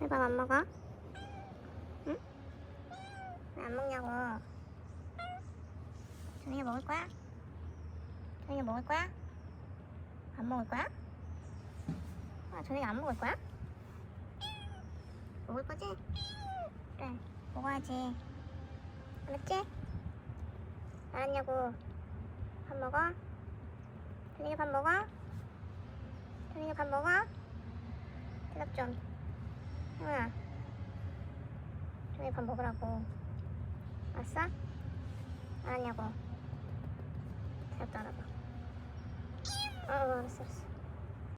왜 밥 안 먹어? 응? 왜 안 먹냐고. 저녁에 먹을 거야? 저녁에 먹을 거야? 안 먹을 거야? 아, 저녁에 안 먹을 거야? 먹을 거지? 그래, 먹어야지. 알았지? 알았냐고. 밥 먹어? 저녁에 밥 먹어? 저녁에 밥 먹어? 대답 좀. 형아, 저녁에 밥 먹으라고. 알았어? 알았냐고. 대답도 안 하고. 알았어.